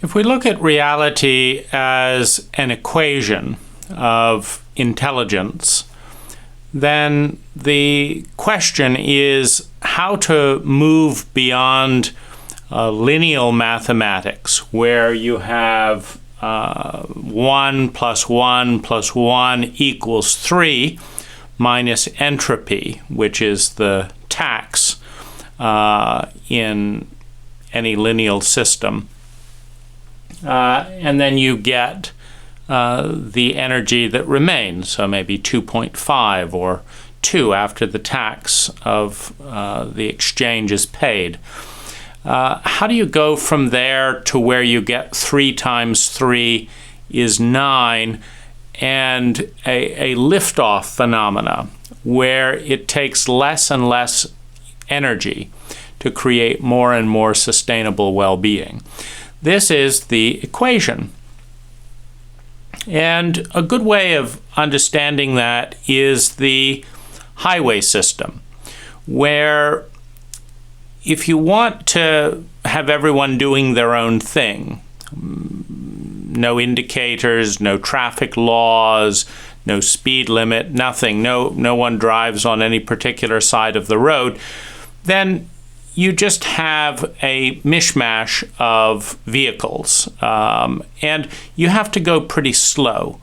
If we look at reality as an equation of intelligence, then the question is how to move beyond lineal mathematics, where you have 1 plus 1 plus 1 equals 3 minus entropy, which is the tax in any lineal system. And then you get the energy that remains, so maybe 2.5 or 2 after the tax of the exchange is paid. How do you go from there to where you get 3 times 3 is 9 and a liftoff phenomena where it takes less and less energy to create more and more sustainable well-being? This is the equation. And a good way of understanding that is the highway system, where if you want to have everyone doing their own thing, no indicators, no traffic laws, no speed limit, nothing, no one drives on any particular side of the road, then you just have a mishmash of vehicles. And you have to go pretty slow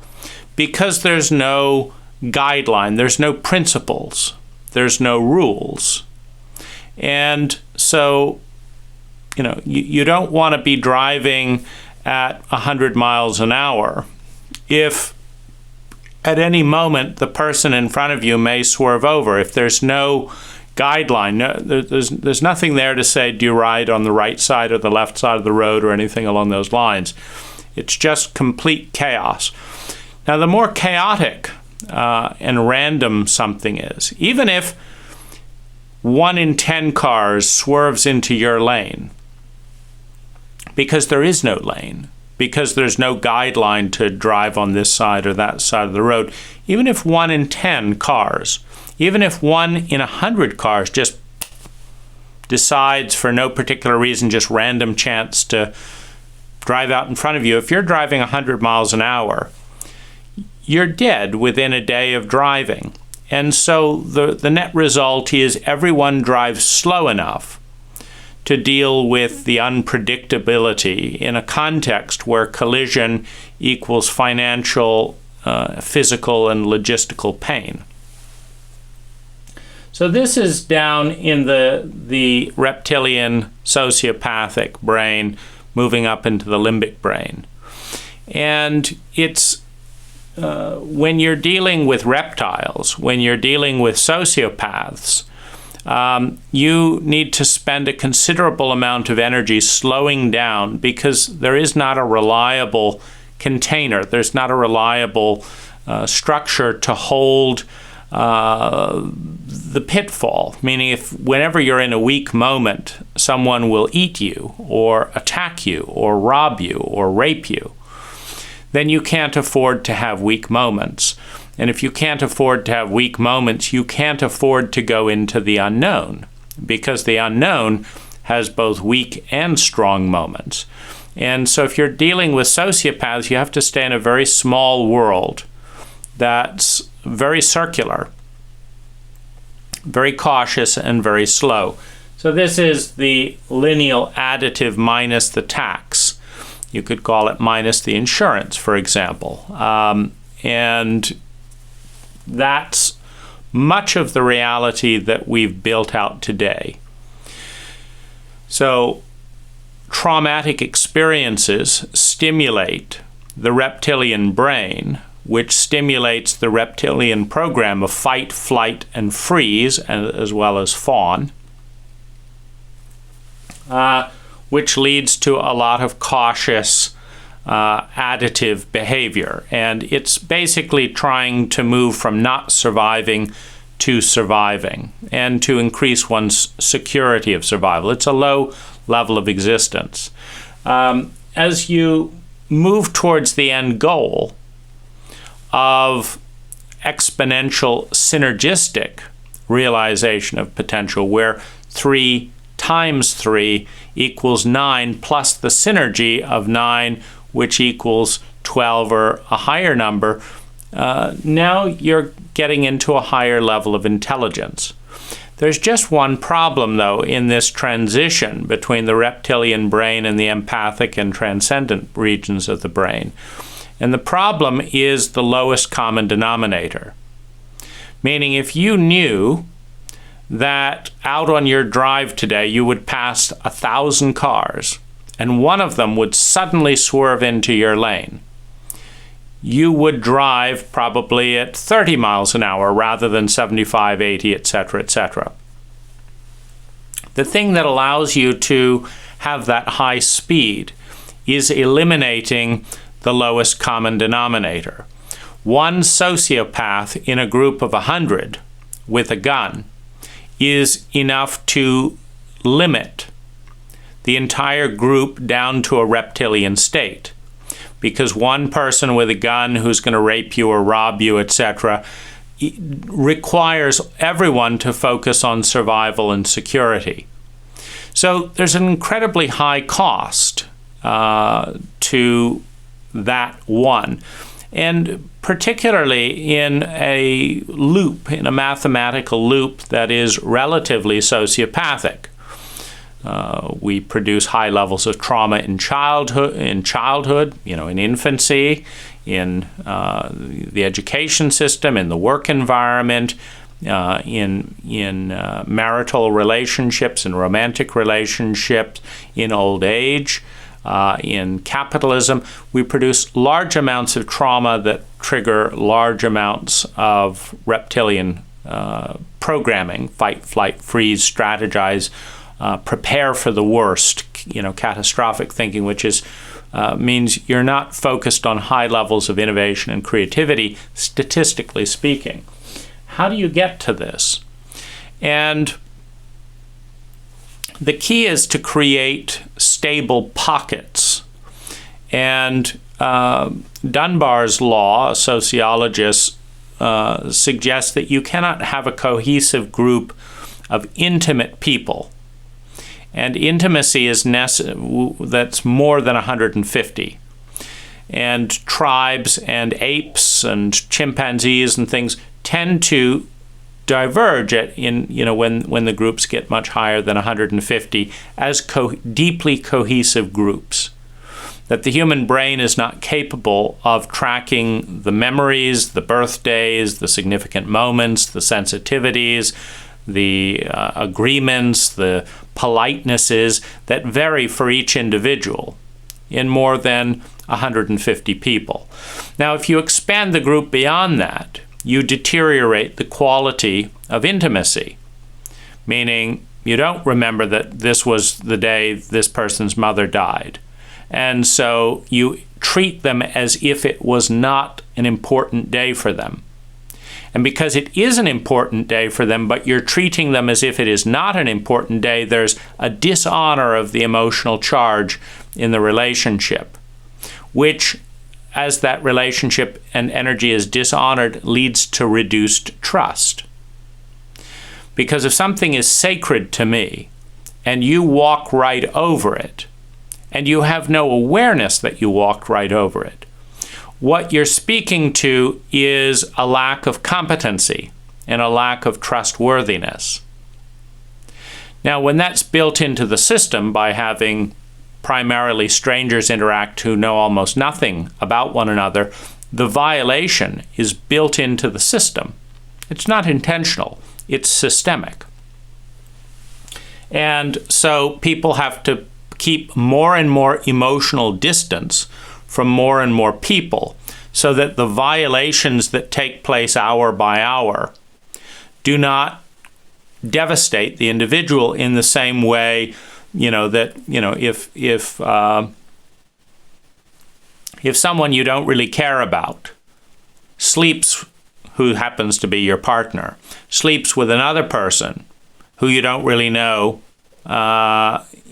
because there's no guideline, there's no principles, there's no rules. And so, you don't want to be driving at 100 miles an hour if at any moment the person in front of you may swerve over. If there's no guideline, there's nothing there to say, do you ride on the right side or the left side of the road or anything along those lines. It's just complete chaos. Now, the more chaotic and random something is, even if 1 in 10 cars swerves into your lane, because there is no lane, because there's no guideline to drive on this side or that side of the road, even if 1 in 10 cars, even if 1 in 100 cars just decides for no particular reason, just random chance to drive out in front of you, if you're driving 100 miles an hour, you're dead within a day of driving. And so the net result is everyone drives slow enough to deal with the unpredictability in a context where collision equals financial, physical, and logistical pain. So this is down in the reptilian sociopathic brain, moving up into the limbic brain. And it's when you're dealing with reptiles, when you're dealing with sociopaths, you need to spend a considerable amount of energy slowing down because there is not a reliable container. There's not a reliable structure to hold the pitfall, meaning whenever you're in a weak moment, someone will eat you or attack you or rob you or rape you, then you can't afford to have weak moments. And if you can't afford to have weak moments, you can't afford to go into the unknown, because the unknown has both weak and strong moments. And so if you're dealing with sociopaths, you have to stay in a very small world that's very circular, very cautious, and very slow. So this is the lineal additive minus the tax. You could call it minus the insurance, for example. And that's much of the reality that we've built out today. So traumatic experiences stimulate the reptilian brain, which stimulates the reptilian program of fight, flight, and freeze, as well as fawn, which leads to a lot of cautious additive behavior. And it's basically trying to move from not surviving to surviving and to increase one's security of survival. It's a low level of existence. As you move towards the end goal of exponential synergistic realization of potential, where 3 times 3 equals 9, plus the synergy of 9, which equals 12 or a higher number, now you're getting into a higher level of intelligence. There's just one problem, though, in this transition between the reptilian brain and the empathic and transcendent regions of the brain. And the problem is the lowest common denominator. Meaning, if you knew that out on your drive today you would pass 1,000 cars, and one of them would suddenly swerve into your lane, you would drive probably at 30 miles an hour rather than 75, 80, etc., etc. The thing that allows you to have that high speed is eliminating the lowest common denominator. One sociopath in a group of 100 with a gun is enough to limit the entire group down to a reptilian state. Because one person with a gun who's going to rape you or rob you, etc., requires everyone to focus on survival and security. So there's an incredibly high cost to that one. And particularly in a loop, in a mathematical loop that is relatively sociopathic. We produce high levels of trauma in childhood, in infancy, in the education system, in the work environment, in marital relationships and romantic relationships, in old age, in capitalism. We produce large amounts of trauma that trigger large amounts of reptilian programming: fight, flight, freeze, strategize, prepare for the worst, catastrophic thinking, which is means you're not focused on high levels of innovation and creativity, statistically speaking. How do you get to this? And the key is to create stable pockets. And Dunbar's law, a sociologist, suggests that you cannot have a cohesive group of intimate people. And intimacy is that's more than 150. And tribes and apes and chimpanzees and things tend to diverge when the groups get much higher than 150 as deeply cohesive groups. That the human brain is not capable of tracking the memories, the birthdays, the significant moments, the sensitivities, the agreements, the politenesses that vary for each individual in more than 150 people. Now, if you expand the group beyond that, you deteriorate the quality of intimacy, meaning you don't remember that this was the day this person's mother died. And so you treat them as if it was not an important day for them. And because it is an important day for them, but you're treating them as if it is not an important day, there's a dishonor of the emotional charge in the relationship, which, as that relationship and energy is dishonored, leads to reduced trust. Because if something is sacred to me, and you walk right over it, and you have no awareness that you walked right over it, what you're speaking to is a lack of competency and a lack of trustworthiness. Now, when that's built into the system by having primarily strangers interact who know almost nothing about one another, the violation is built into the system. It's not intentional, it's systemic. And so people have to keep more and more emotional distance from more and more people, so that the violations that take place hour by hour do not devastate the individual in the same way, if someone you don't really care about sleeps, who happens to be your partner, sleeps with another person who you don't really know,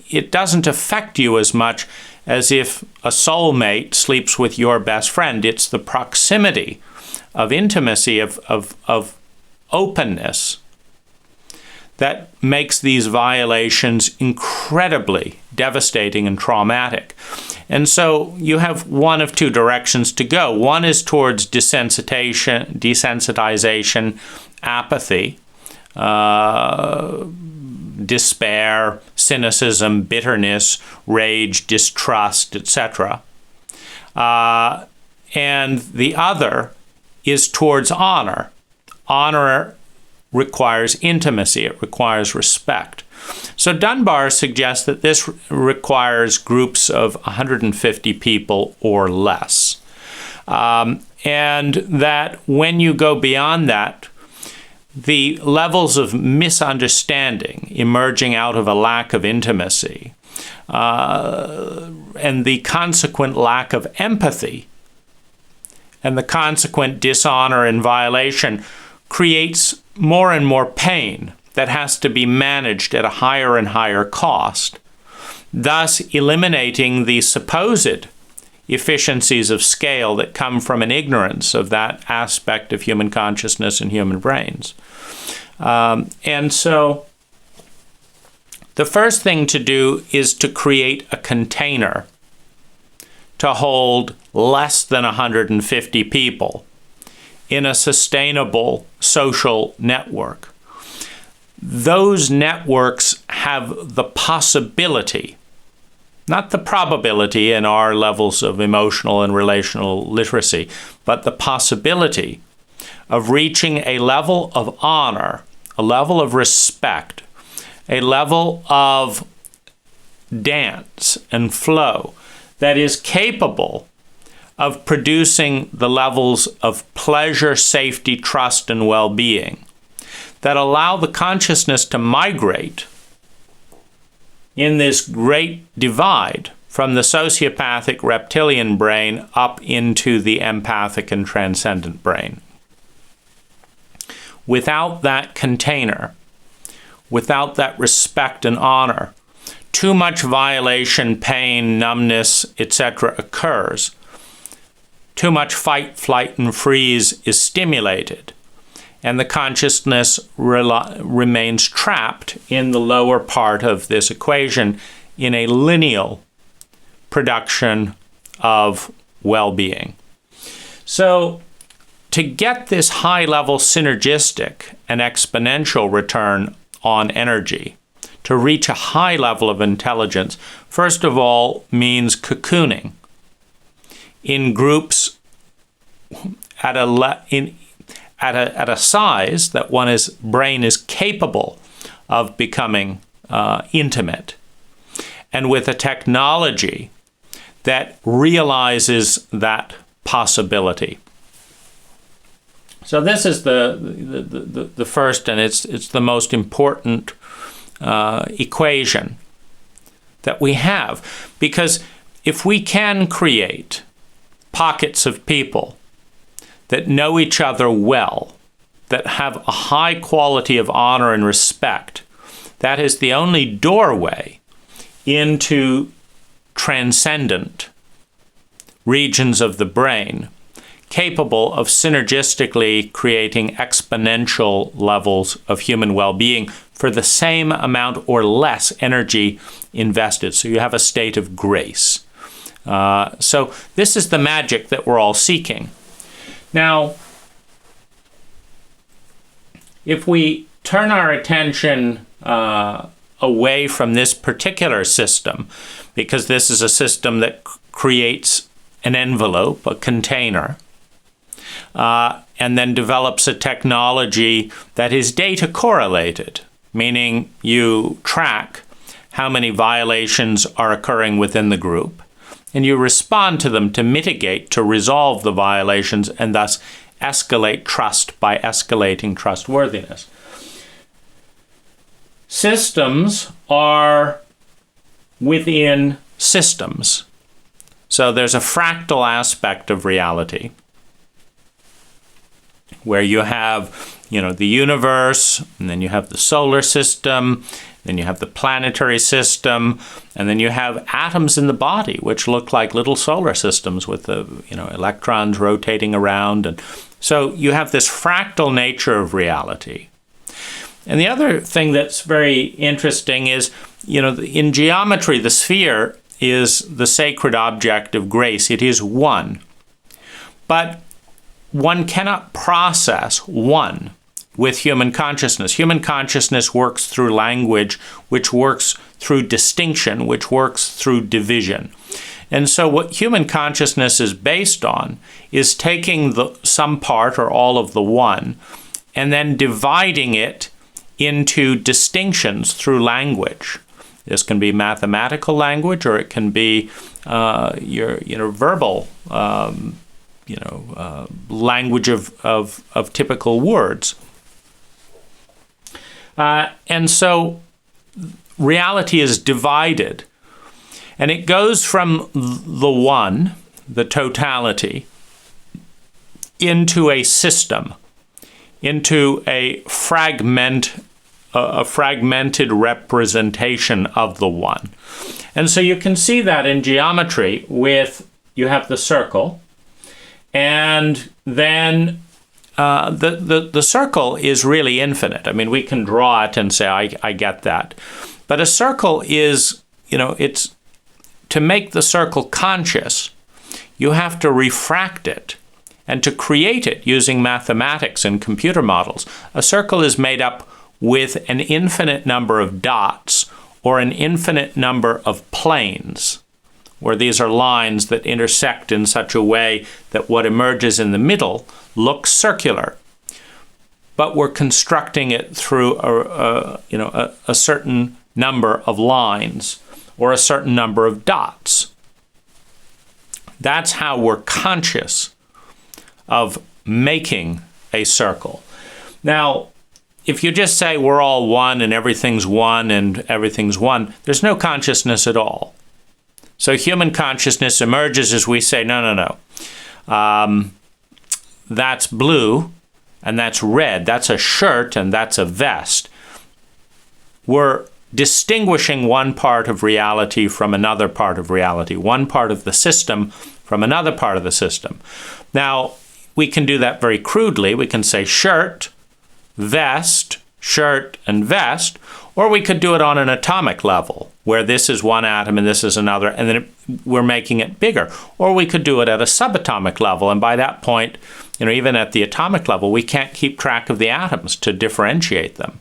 it doesn't affect you as much as if a soulmate sleeps with your best friend. It's the proximity of intimacy, of openness, that makes these violations incredibly devastating and traumatic. And so you have one of two directions to go. One is towards desensitization, apathy, despair, cynicism, bitterness, rage, distrust, etc. And the other is towards honor. Honor requires intimacy. It requires respect. So Dunbar suggests that this requires groups of 150 people or less. And that when you go beyond that, the levels of misunderstanding emerging out of a lack of intimacy and the consequent lack of empathy and the consequent dishonor and violation creates more and more pain that has to be managed at a higher and higher cost, thus eliminating the supposed efficiencies of scale that come from an ignorance of that aspect of human consciousness and human brains. And so the first thing to do is to create a container to hold less than 150 people in a sustainable social network. Those networks have the possibility, not the probability in our levels of emotional and relational literacy, but the possibility of reaching a level of honor, a level of respect, a level of dance and flow that is capable of producing the levels of pleasure, safety, trust, and well-being that allow the consciousness to migrate in this great divide from the sociopathic reptilian brain up into the empathic and transcendent brain. Without that container, without that respect and honor, too much violation, pain, numbness, etc. occurs. Too much fight, flight, and freeze is stimulated, and the consciousness remains trapped in the lower part of this equation in a lineal production of well-being. So, to get this high-level synergistic and exponential return on energy, to reach a high level of intelligence, first of all means cocooning in groups at a size that one's brain is capable of becoming intimate, and with a technology that realizes that possibility. So this is the first, and it's the most important equation that we have, because if we can create pockets of people that know each other well, that have a high quality of honor and respect, that is the only doorway into transcendent regions of the brain, capable of synergistically creating exponential levels of human well-being for the same amount or less energy invested. So you have a state of grace. So this is the magic that we're all seeking. Now, if we turn our attention away from this particular system, because this is a system that creates an envelope, a container, and then develops a technology that is data correlated, meaning you track how many violations are occurring within the group, and you respond to them to mitigate, to resolve the violations, and thus escalate trust by escalating trustworthiness. Systems are within systems. So there's a fractal aspect of reality where you have, the universe, and then you have the solar system, then you have the planetary system, and then you have atoms in the body, which look like little solar systems with the, electrons rotating around. And so you have this fractal nature of reality. And the other thing that's very interesting is, in geometry, the sphere is the sacred object of grace. It is one. But one cannot process one with human consciousness. Human consciousness works through language, which works through distinction, which works through division. And so what human consciousness is based on is taking some part or all of the one and then dividing it into distinctions through language. This can be mathematical language, or it can be your verbal language of typical words. And so reality is divided. And it goes from the one, the totality, into a system, into a fragmented representation of the one. And so you can see that in geometry you have the circle, and then the circle is really infinite. I mean, we can draw it and say, I get that. But a circle is, it's to make the circle conscious, you have to refract it. And to create it using mathematics and computer models, a circle is made up with an infinite number of dots or an infinite number of planes, where these are lines that intersect in such a way that what emerges in the middle looks circular. But we're constructing it through a certain number of lines or a certain number of dots. That's how we're conscious of making a circle. Now, if you just say we're all one and everything's one, there's no consciousness at all. So human consciousness emerges as we say, no. That's blue and that's red. That's a shirt and that's a vest. We're distinguishing one part of reality from another part of reality, one part of the system from another part of the system. Now, we can do that very crudely. We can say shirt, and vest, or we could do it on an atomic level, where this is one atom and this is another, and then we're making it bigger. Or we could do it at a subatomic level, and by that point, even at the atomic level, we can't keep track of the atoms to differentiate them.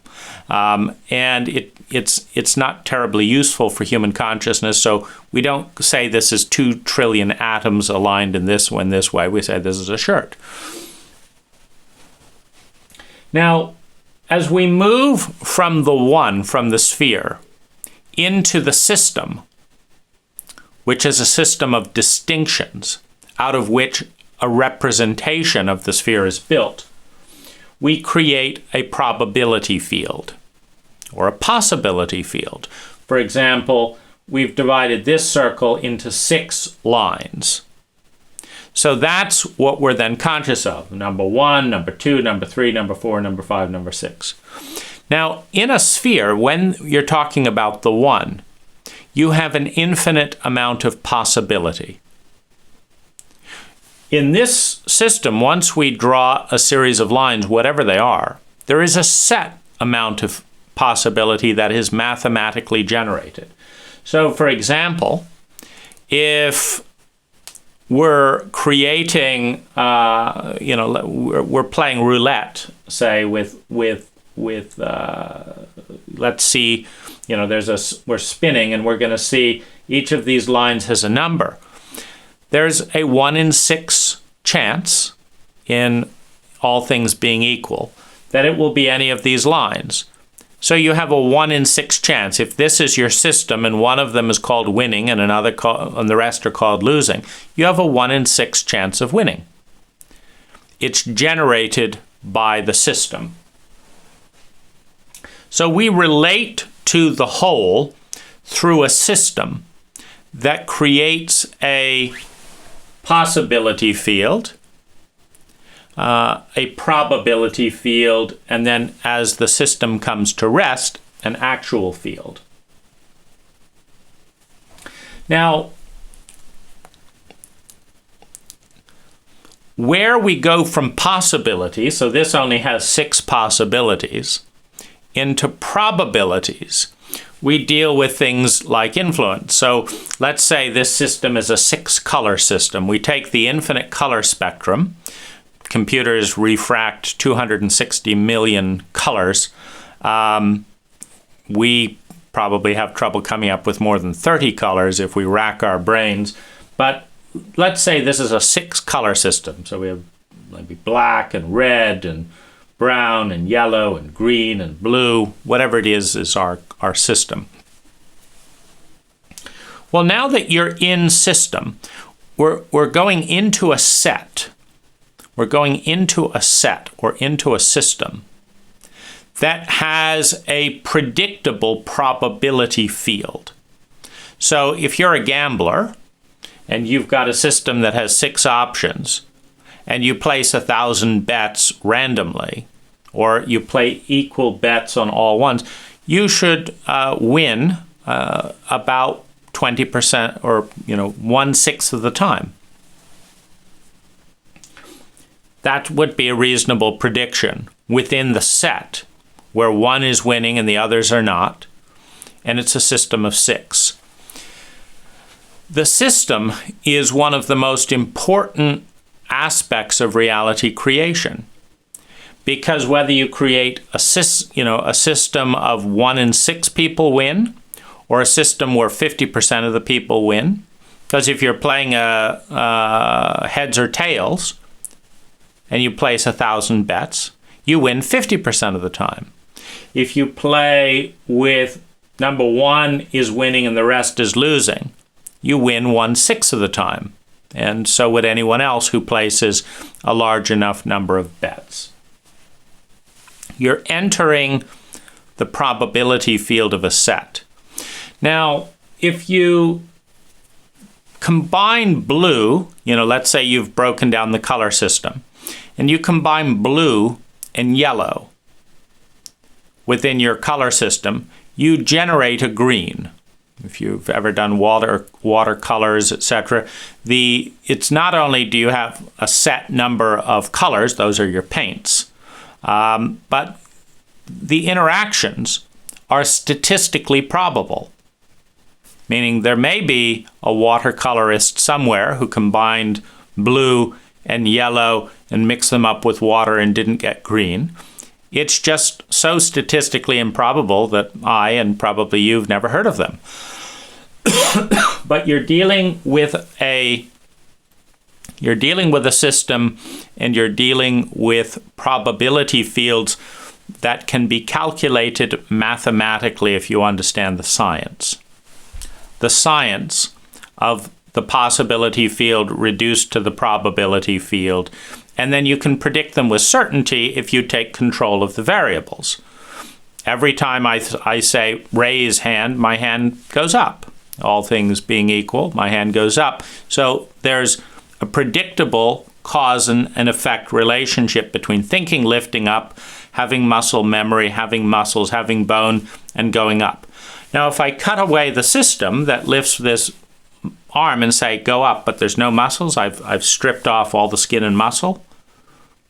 And it's not terribly useful for human consciousness, so we don't say this is 2 trillion atoms aligned in this way. We say this is a shirt. Now, as we move from the one, from the sphere, into the system, which is a system of distinctions, out of which a representation of the sphere is built, we create a probability field or a possibility field. For example, we've divided this circle into 6 lines. So that's what we're then conscious of. Number 1, number 2, number 3, number 4, number 5, number 6. Now, in a sphere, when you're talking about the one, you have an infinite amount of possibility. In this system, once we draw a series of lines, whatever they are, there is a set amount of possibility that is mathematically generated. So, for example, if we're creating, we're playing roulette, say, with let's see, we're spinning and we're going to see each of these lines has a number. There's a 1 in 6 chance, in all things being equal, that it will be any of these lines. So you have a 1 in 6 chance. If this is your system and one of them is called winning and and the rest are called losing, you have a 1 in 6 chance of winning. It's generated by the system. So we relate to the whole through a system that creates a possibility field, a probability field, and then as the system comes to rest, an actual field. Now, where we go from possibility, so this only has 6 possibilities, into probabilities, we deal with things like influence. So let's say this system is a 6-color system. We take the infinite color spectrum. Computers refract 260 million colors. We probably have trouble coming up with more than 30 colors if we rack our brains. But let's say this is a 6-color system. So we have maybe black and red and brown and yellow and green and blue, whatever it is our system. Well, now that you're in system, we're going into a set. We're going into a set or into a system that has a predictable probability field. So if you're a gambler and you've got a system that has 6 options, and you place 1,000 bets randomly, or you play equal bets on all ones, you should win about 20% or 1/6 of the time. That would be a reasonable prediction within the set where one is winning and the others are not, and it's a system of 6. The system is one of the most important aspects of reality creation, because whether you create a system of 1 in 6 people win, or a system where 50% of the people win, because if you're playing heads or tails and you place 1,000 bets, you win 50% of the time. If you play with number 1 is winning and the rest is losing, you win 1/6 of the time. And so would anyone else who places a large enough number of bets. You're entering the probability field of a set. Now, if you combine blue, let's say you've broken down the color system, and you combine blue and yellow within your color system, you generate a green. If you've ever done watercolors, etc., it's not only do you have a set number of colors, those are your paints, but the interactions are statistically probable, meaning there may be a watercolorist somewhere who combined blue and yellow and mixed them up with water and didn't get green. It's just so statistically improbable that I, and probably you've, never heard of them. But you're dealing with a system, and you're dealing with probability fields that can be calculated mathematically if you understand the science. The science of the possibility field reduced to the probability field, and then you can predict them with certainty if you take control of the variables. Every time I say raise hand, my hand goes up. All things being equal, my hand goes up. So there's a predictable cause and effect relationship between thinking lifting up, having muscle memory, having muscles, having bone, and going up. Now, if I cut away the system that lifts this arm and say go up, but there's no muscles, I've stripped off all the skin and muscle,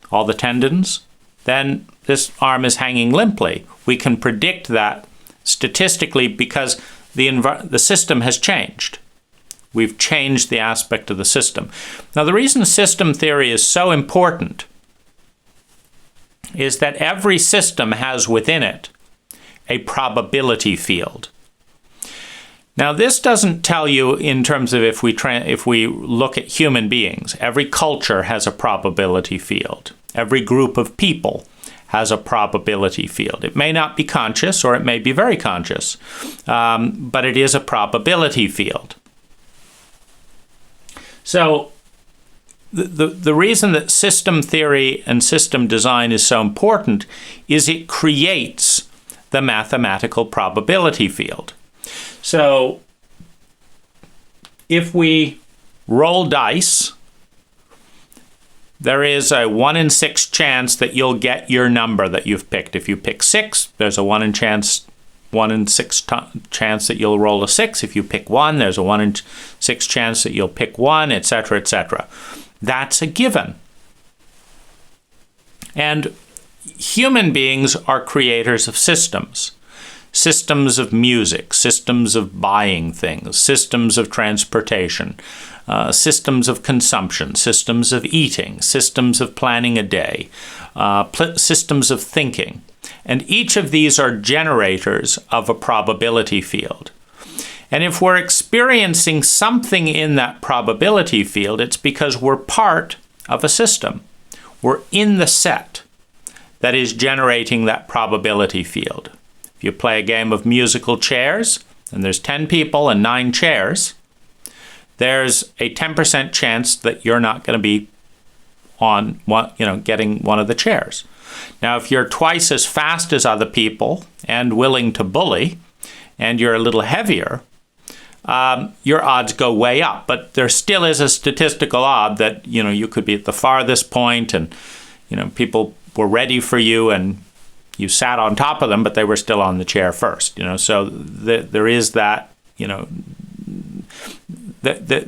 all the tendons, then this arm is hanging limply. We can predict that statistically because the system has changed. We've changed the aspect of the system. Now, the reason system theory is so important is that every system has within it a probability field. Now, this doesn't tell you in terms of if we look at human beings. Every culture has a probability field. Every group of people has a probability field. It may not be conscious, or it may be very conscious, but it is a probability field. So the reason that system theory and system design is so important is it creates the mathematical probability field. So if we roll dice, there is a 1 in 6 chance that you'll get your number that you've picked. If you pick 6, there's a 1 in 6 chance that you'll roll a 6. If you pick 1, there's a 1 in 6 chance that you'll pick 1, etc., etc. That's a given. And human beings are creators of systems. Systems of music, systems of buying things, systems of transportation, systems of consumption, systems of eating, systems of planning a day, systems of thinking. And each of these are generators of a probability field. And if we're experiencing something in that probability field, it's because we're part of a system. We're in the set that is generating that probability field. If you play a game of musical chairs, and there's 10 people and 9 chairs, there's a 10% chance that you're not going to be on one, getting one of the chairs. Now, if you're twice as fast as other people and willing to bully, and you're a little heavier, your odds go way up. But there still is a statistical odd that, you could be at the farthest point and, people were ready for you and you sat on top of them, but they were still on the chair first, So there is that, that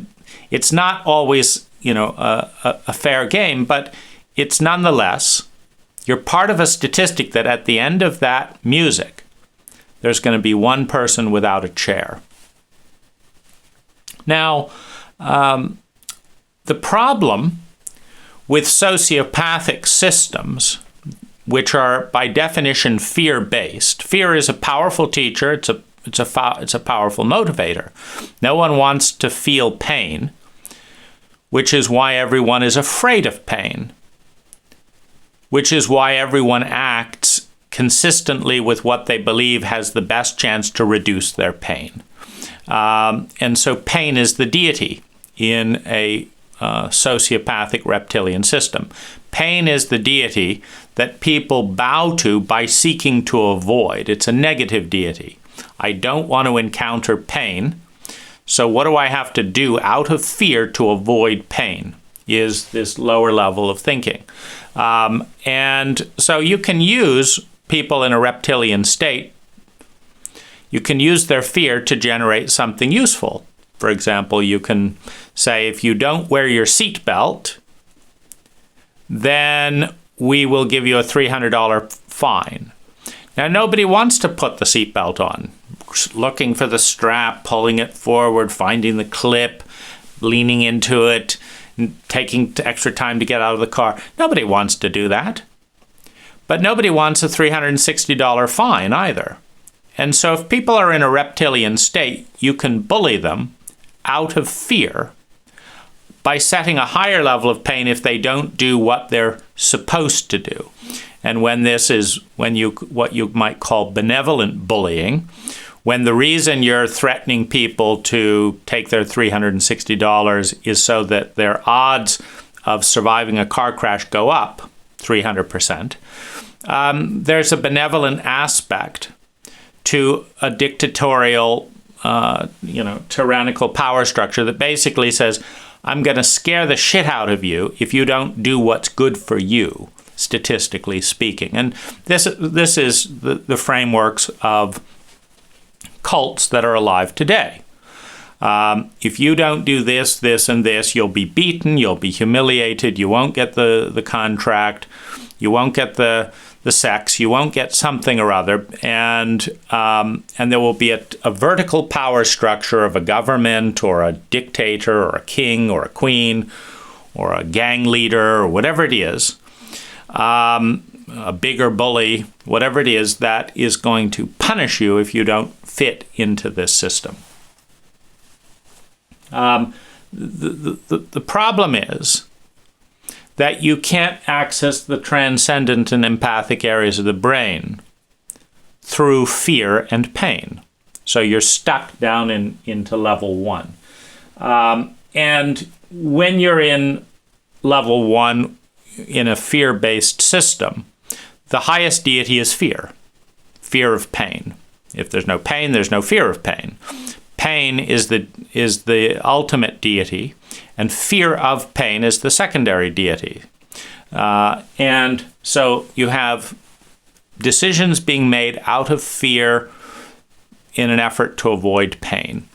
it's not always, a fair game, but it's nonetheless, you're part of a statistic that at the end of that music, there's going to be one person without a chair. Now, the problem with sociopathic systems, which are by definition fear-based. Fear is a powerful teacher. It's a powerful motivator. No one wants to feel pain, which is why everyone is afraid of pain, which is why everyone acts consistently with what they believe has the best chance to reduce their pain. And so pain is the deity in a sociopathic reptilian system. Pain is the deity that people bow to by seeking to avoid. It's a negative deity. I don't want to encounter pain, so what do I have to do out of fear to avoid pain? Is this lower level of thinking. And so you can use people in a reptilian state, you can use their fear to generate something useful. For example, you can say, if you don't wear your seatbelt, then we will give you a $300 fine. Now, nobody wants to put the seatbelt on. Looking for the strap, pulling it forward, finding the clip, leaning into it, taking extra time to get out of the car. Nobody wants to do that. But nobody wants a $360 fine either. And so if people are in a reptilian state, you can bully them out of fear by setting a higher level of pain if they don't do what they're supposed to do. And when what you might call benevolent bullying, when the reason you're threatening people to take their $360 is so that their odds of surviving a car crash go up 300%, there's a benevolent aspect to a dictatorial, tyrannical power structure that basically says, I'm going to scare the shit out of you if you don't do what's good for you, statistically speaking. And this is the frameworks of cults that are alive today. If you don't do this, this, and this, you'll be beaten, you'll be humiliated, you won't get the contract, you won't get the sex, you won't get something or other, and there will be a vertical power structure of a government or a dictator or a king or a queen or a gang leader or whatever it is, a bigger bully, whatever it is, that is going to punish you if you don't fit into this system. The problem is that you can't access the transcendent and empathic areas of the brain through fear and pain. So you're stuck down into level 1. And when you're in level 1 in a fear-based system, the highest deity is fear of pain. If there's no pain, there's no fear of pain. Pain is the ultimate deity, and fear of pain is the secondary deity. And so you have decisions being made out of fear in an effort to avoid pain.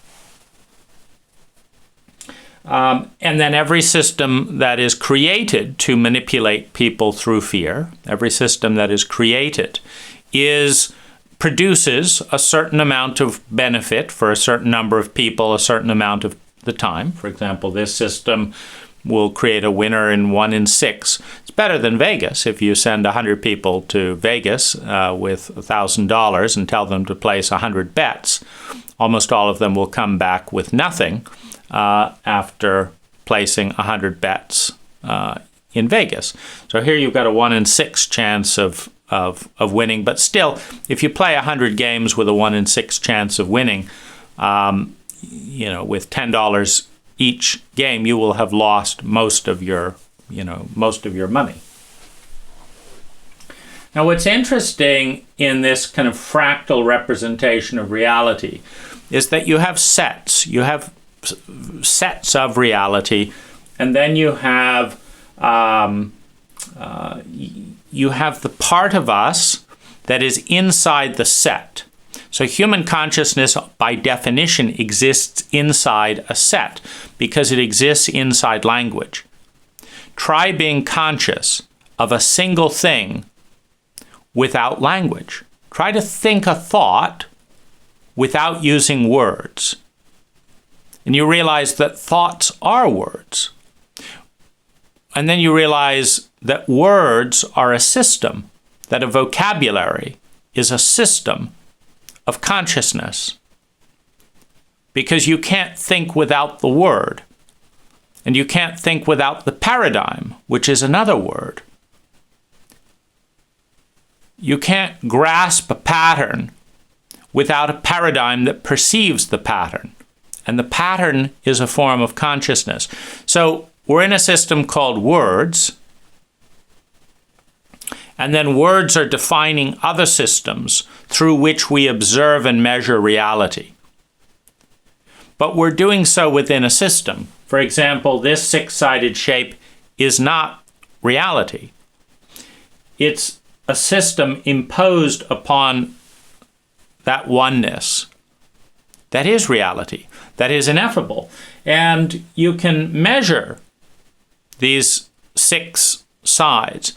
And then every system that is created to manipulate people through fear, every system that is created produces a certain amount of benefit for a certain number of people, a certain amount of the time. For example, this system will create a winner in 1 in 6. It's better than Vegas. If you send 100 people to Vegas with $1,000 and tell them to place 100 bets, almost all of them will come back with nothing after placing 100 bets in Vegas. So here you've got a 1 in 6 chance of winning. But still, if you play 100 games with a 1 in 6 chance of winning, with $10 each game, you will have lost most of your money. Now, what's interesting in this kind of fractal representation of reality is that you have sets. You have sets of reality, and then you have the part of us that is inside the set. So human consciousness, by definition, exists inside a set because it exists inside language. Try being conscious of a single thing without language. Try to think a thought without using words. And you realize that thoughts are words. And then you realize that words are a system, that a vocabulary is a system of consciousness. Because you can't think without the word. And you can't think without the paradigm, which is another word. You can't grasp a pattern without a paradigm that perceives the pattern. And the pattern is a form of consciousness. So we're in a system called words. And then words are defining other systems through which we observe and measure reality. But we're doing so within a system. For example, this six-sided shape is not reality. It's a system imposed upon that oneness that is reality, that is ineffable. And you can measure these 6 sides.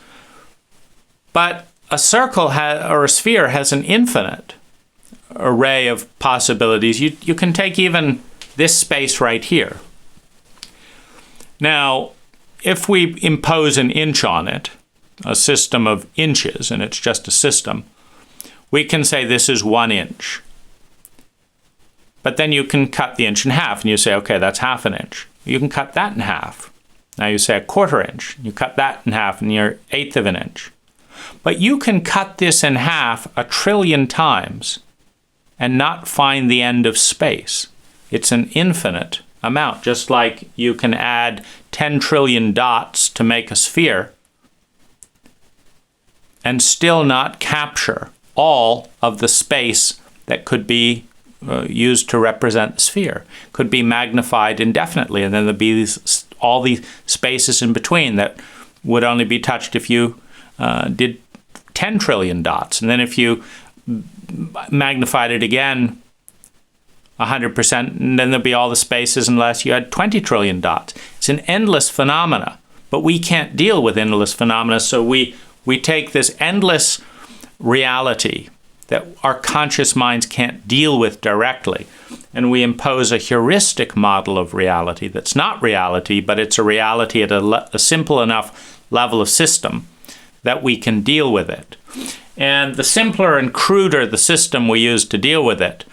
But a circle or a sphere has an infinite array of possibilities. You can take even this space right here. Now, if we impose an inch on it, a system of inches, and it's just a system, we can say this is 1 inch. But then you can cut the inch in half, and you say, okay, that's half an inch. You can cut that in half. Now you say 1/4 inch. You cut that in half, and you're 1/8 of an inch. But you can cut this in half 1 trillion times and not find the end of space. It's an infinite amount, just like you can add 10 trillion dots to make a sphere and still not capture all of the space that could be used to represent the sphere. Could be magnified indefinitely, and then there'd be all these spaces in between that would only be touched if you did 10 trillion dots. And then if you magnified it again 100%, and then there'd be all the spaces unless you had 20 trillion dots. It's an endless phenomena, but we can't deal with endless phenomena, so we take this endless reality that our conscious minds can't deal with directly, and we impose a heuristic model of reality that's not reality, but it's a reality at a simple enough level of system that we can deal with it. And the simpler and cruder the system we use to deal with it,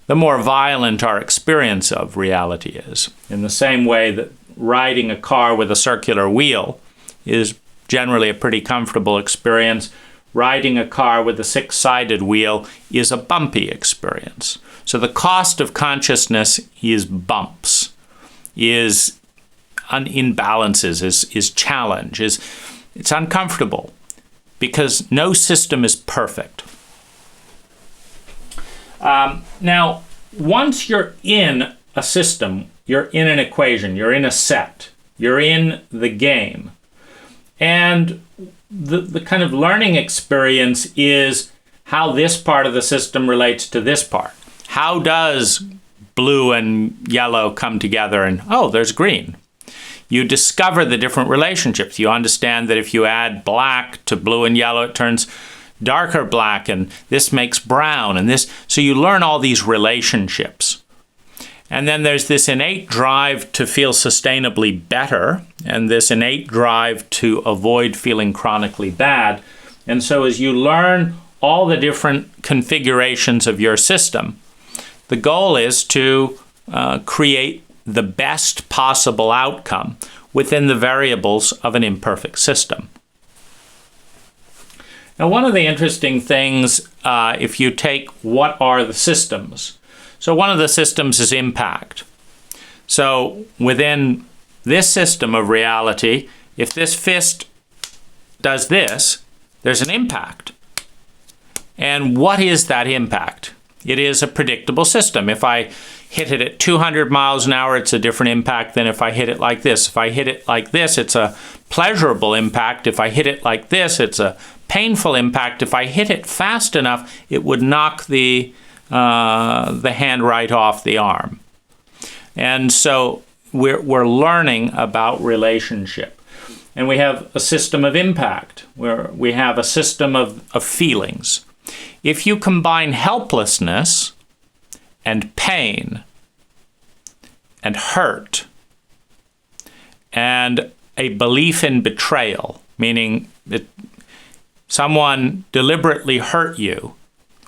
the more violent our experience of reality is. In the same way that riding a car with a circular wheel is generally a pretty comfortable experience, riding a car with a 6-sided wheel is a bumpy experience. So the cost of consciousness is bumps, is imbalances, is challenge, it's uncomfortable because no system is perfect. Now, once you're in a system, you're in an equation, you're in a set, you're in the game. And the kind of learning experience is how this part of the system relates to this part. How does blue and yellow come together and, oh, there's green. You discover the different relationships. You understand that if you add black to blue and yellow, it turns darker black, and this makes brown, and this. So you learn all these relationships. And then there's this innate drive to feel sustainably better, and this innate drive to avoid feeling chronically bad. And so as you learn all the different configurations of your system, the goal is to create the best possible outcome within the variables of an imperfect system. Now, one of the interesting things, if you take what are the systems, so one of the systems is impact. So within this system of reality, if this fist does this, there's an impact. And what is that impact? It is a predictable system. If I hit it at 200 miles an hour, it's a different impact than if I hit it like this. If I hit it like this, it's a pleasurable impact. If I hit it like this, it's a painful impact. If I hit it fast enough, it would knock the hand right off the arm. And so we're learning about relationship. And we have a system of impact, where we have a system of feelings. If you combine helplessness and pain and hurt and a belief in betrayal, meaning that someone deliberately hurt you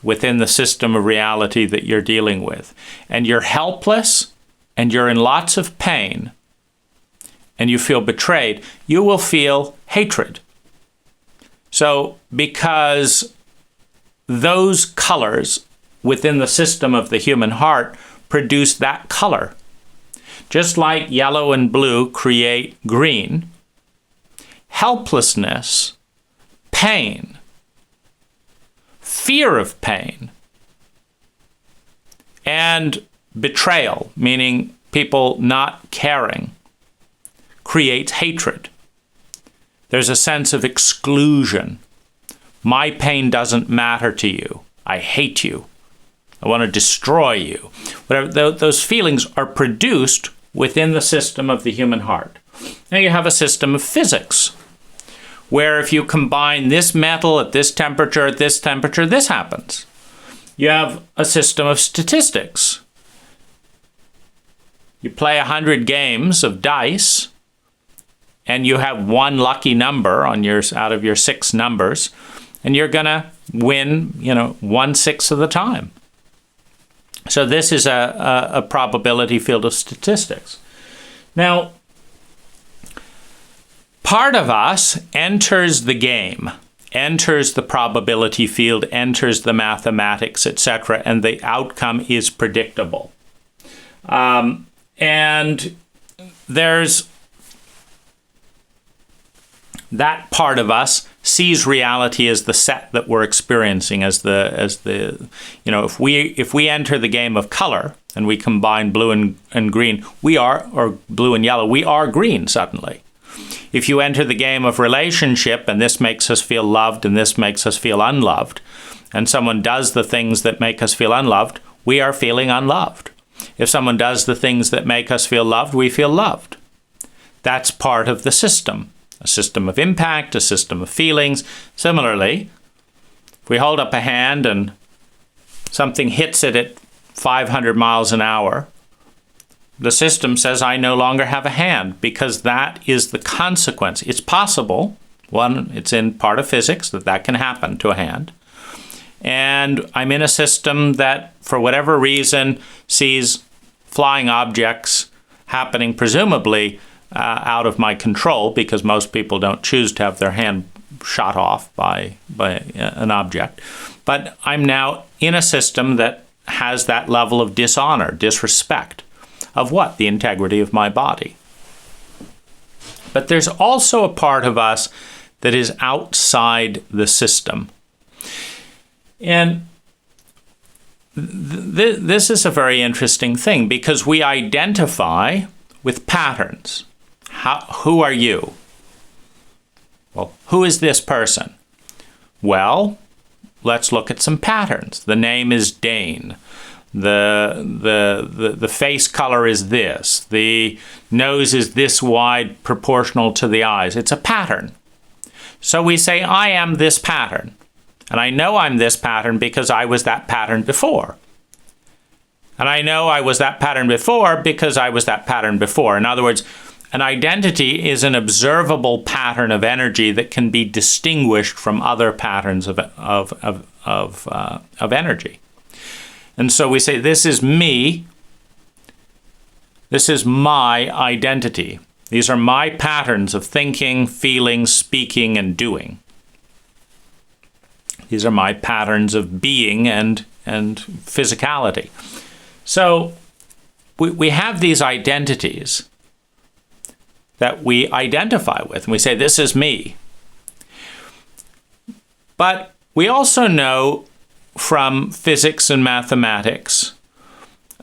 within the system of reality that you're dealing with, and you're helpless and you're in lots of pain and you feel betrayed, you will feel hatred. So because those colors within the system of the human heart produce that color. Just like yellow and blue create green, helplessness, pain, fear of pain, and betrayal, meaning people not caring, creates hatred. There's a sense of exclusion. My pain doesn't matter to you. I hate you. I want to destroy you. Whatever, those feelings are produced within the system of the human heart. Now you have a system of physics, where if you combine this metal at this temperature, this happens. You have a system of statistics. You play 100 games of dice, and you have one lucky number out of your 6 numbers, and you're going to win, 1/6 of the time. So this is a probability field of statistics. Now, part of us enters the game, enters the probability field, enters the mathematics, etc., and the outcome is predictable. And there's that part of us sees reality as the set that we're experiencing, if we enter the game of color and we combine blue and green, or blue and yellow, we are green suddenly. If you enter the game of relationship and this makes us feel loved and this makes us feel unloved, and someone does the things that make us feel unloved, we are feeling unloved. If someone does the things that make us feel loved, we feel loved. That's part of the system. A system of impact, a system of feelings. Similarly, if we hold up a hand and something hits it at 500 miles an hour, the system says, I no longer have a hand, because that is the consequence. It's possible. One, it's in part of physics that can happen to a hand. And I'm in a system that, for whatever reason, sees flying objects happening presumably out of my control, because most people don't choose to have their hand shot off by an object. But I'm now in a system that has that level of dishonor, disrespect of what? The integrity of my body. But there's also a part of us that is outside the system. And this is a very interesting thing, because we identify with patterns. Who are you? Well, who is this person? Well, let's look at some patterns. The name is Dane. The face color is this. The nose is this wide proportional to the eyes. It's a pattern. So we say, I am this pattern. And I know I'm this pattern because I was that pattern before. And I know I was that pattern before because I was that pattern before. In other words, an identity is an observable pattern of energy that can be distinguished from other patterns of energy. And so we say, this is me. This is my identity. These are my patterns of thinking, feeling, speaking, and doing. These are my patterns of being and physicality. So we have these identities that we identify with, and we say, this is me. But we also know from physics and mathematics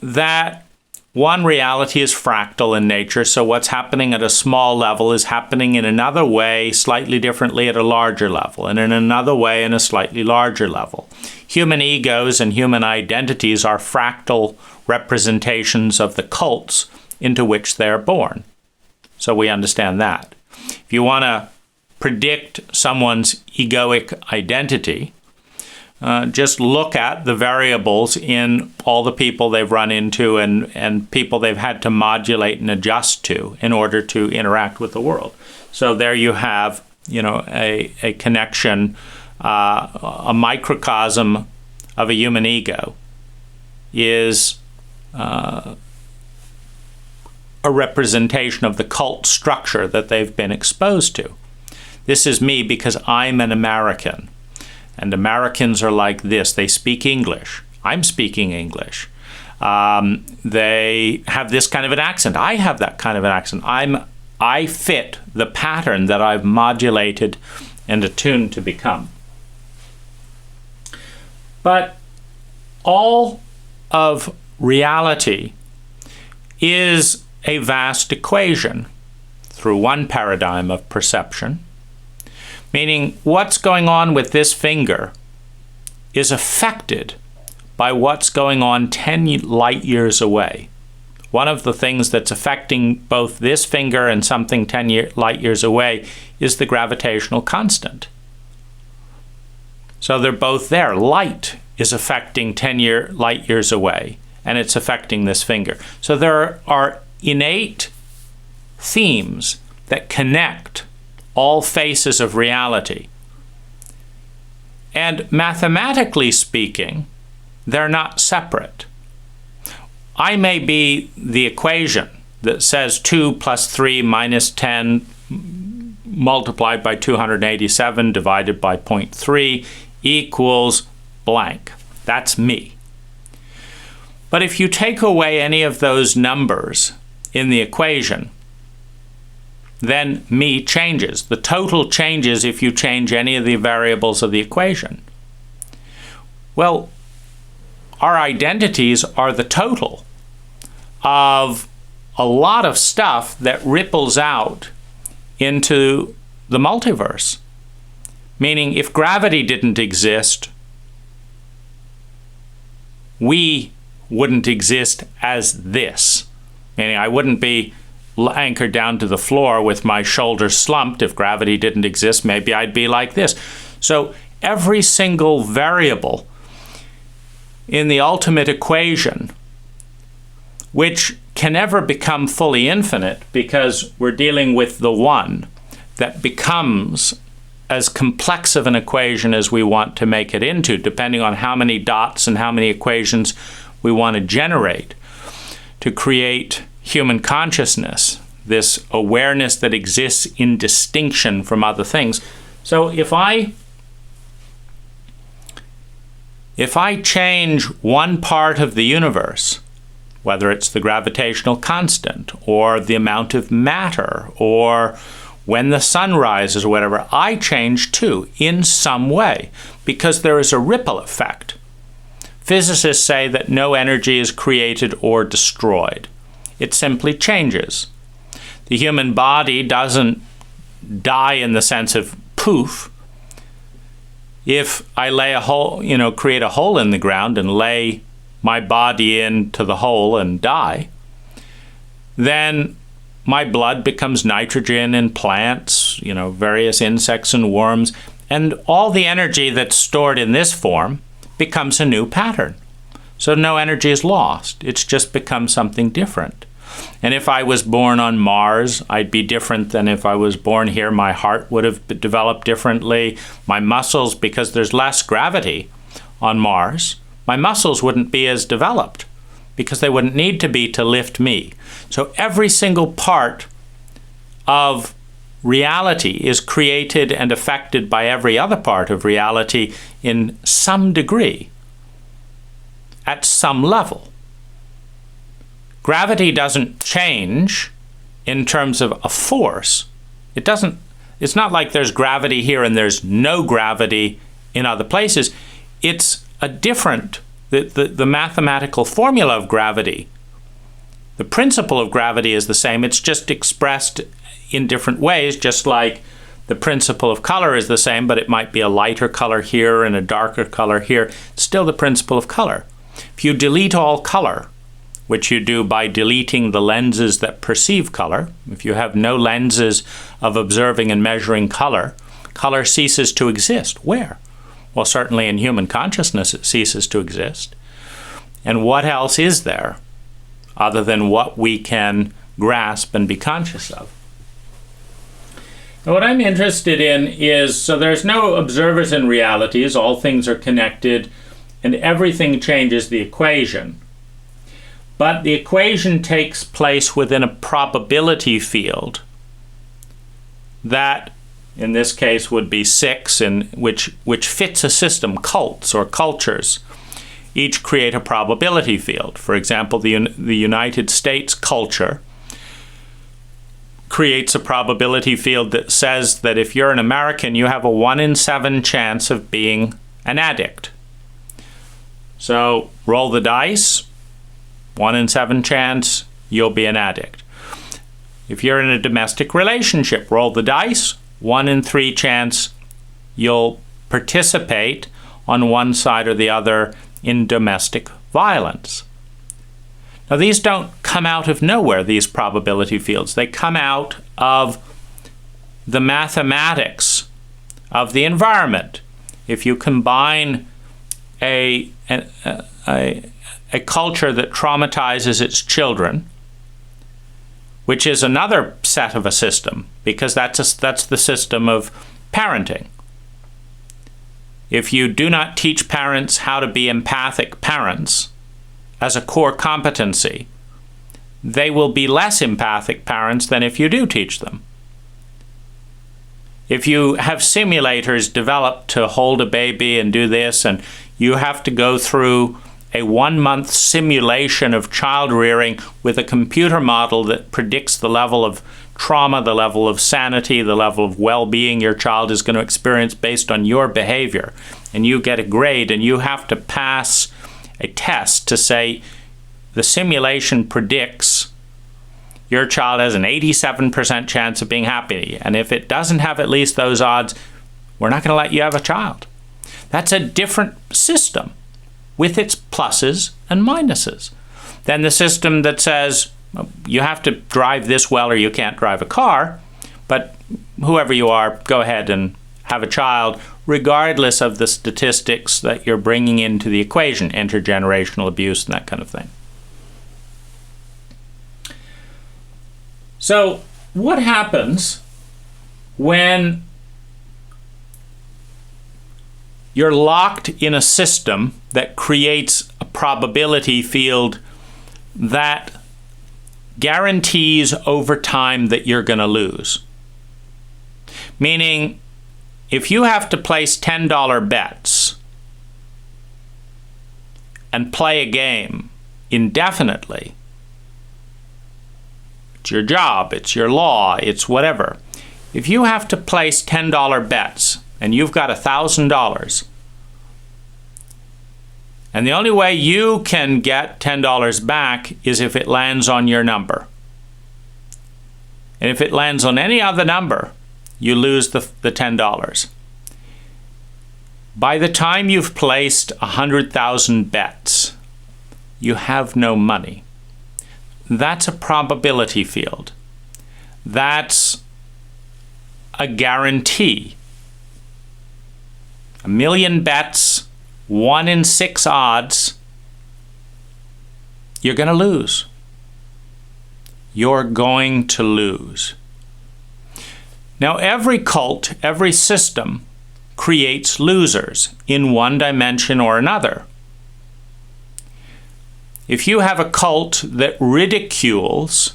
that one reality is fractal in nature, so what's happening at a small level is happening in another way, slightly differently at a larger level, and in another way in a slightly larger level. Human egos and human identities are fractal representations of the cults into which they're born. So we understand that. If you want to predict someone's egoic identity, just look at the variables in all the people they've run into and people they've had to modulate and adjust to in order to interact with the world. So there you have, a connection, a microcosm of a human ego is a representation of the cult structure that they've been exposed to. This is me because I'm an American. And Americans are like this. They speak English. I'm speaking English. They have this kind of an accent. I have that kind of an accent. I fit the pattern that I've modulated and attuned to become. But all of reality is a vast equation through one paradigm of perception. Meaning, what's going on with this finger is affected by what's going on 10 light years away. One of the things that's affecting both this finger and something 10 light years away is the gravitational constant. So they're both there. Light is affecting 10 light years away, and it's affecting this finger. So there are innate themes that connect all faces of reality. And mathematically speaking, they're not separate. I may be the equation that says 2 plus 3 minus 10 multiplied by 287 divided by 0.3 equals blank. That's me. But if you take away any of those numbers in the equation, then me changes. The total changes if you change any of the variables of the equation. Well, our identities are the total of a lot of stuff that ripples out into the multiverse. Meaning, if gravity didn't exist, we wouldn't exist as this. Meaning, I wouldn't be anchored down to the floor with my shoulders slumped. If gravity didn't exist, maybe I'd be like this. So every single variable in the ultimate equation, which can never become fully infinite because we're dealing with the one that becomes as complex of an equation as we want to make it into, depending on how many dots and how many equations we want to generate to create human consciousness, this awareness that exists in distinction from other things. So if I change one part of the universe, whether it's the gravitational constant or the amount of matter or when the sun rises or whatever, I change too in some way because there is a ripple effect. Physicists say that no energy is created or destroyed. It simply changes. The human body doesn't die in the sense of poof. If I lay a hole, create a hole in the ground and lay my body into the hole and die, then my blood becomes nitrogen in plants, various insects and worms, and all the energy that's stored in this form becomes a new pattern. So no energy is lost. It's just become something different. And if I was born on Mars, I'd be different than if I was born here. My heart would have developed differently. My muscles, because there's less gravity on Mars, my muscles wouldn't be as developed because they wouldn't need to be to lift me. So every single part of reality is created and affected by every other part of reality in some degree, at some level. Gravity doesn't change in terms of a force. It's not like there's gravity here and there's no gravity in other places. It's a different, the mathematical formula of gravity, the principle of gravity is the same. It's just expressed in different ways, just like the principle of color is the same, but it might be a lighter color here and a darker color here. It's still the principle of color. If you delete all color, which you do by deleting the lenses that perceive color, if you have no lenses of observing and measuring color, color ceases to exist. Where? Well, certainly in human consciousness it ceases to exist. And what else is there other than what we can grasp and be conscious of? Now, what I'm interested in is, so there's no observers in realities, all things are connected, and everything changes the equation. But the equation takes place within a probability field that, in this case, would be 6, which fits a system, cults or cultures. Each create a probability field. For example, the United States culture creates a probability field that says that if you're an American, you have a 1 in 7 chance of being an addict. So roll the dice, 1 in 7 chance, you'll be an addict. If you're in a domestic relationship, roll the dice, 1 in 3 chance, you'll participate on one side or the other in domestic violence. Now, these don't come out of nowhere, these probability fields. They come out of the mathematics of the environment. If you combine a culture that traumatizes its children, which is another set of a system, because that's the system of parenting. If you do not teach parents how to be empathic parents as a core competency, they will be less empathic parents than if you do teach them. If you have simulators developed to hold a baby and do this, and you have to go through a 1-month simulation of child rearing with a computer model that predicts the level of trauma, the level of sanity, the level of well-being your child is going to experience based on your behavior, and you get a grade, and you have to pass a test to say the simulation predicts your child has an 87% chance of being happy, and if it doesn't have at least those odds, we're not going to let you have a child. That's a different system with its pluses and minuses than the system that says you have to drive this well or you can't drive a car, but whoever you are, go ahead and have a child, regardless of the statistics that you're bringing into the equation, intergenerational abuse and that kind of thing. So what happens when you're locked in a system that creates a probability field that guarantees over time that you're going to lose? Meaning, if you have to place $10 bets and play a game indefinitely, it's your job, it's your law, it's whatever. If you have to place $10 bets and you've got $1,000, and the only way you can get $10 back is if it lands on your number. And if it lands on any other number, you lose the $10. By the time you've placed 100,000 bets, you have no money. That's a probability field. That's a guarantee. 1 million bets, 1 in 6 odds, you're going to lose. You're going to lose. Now, every cult, every system creates losers in one dimension or another. If you have a cult that ridicules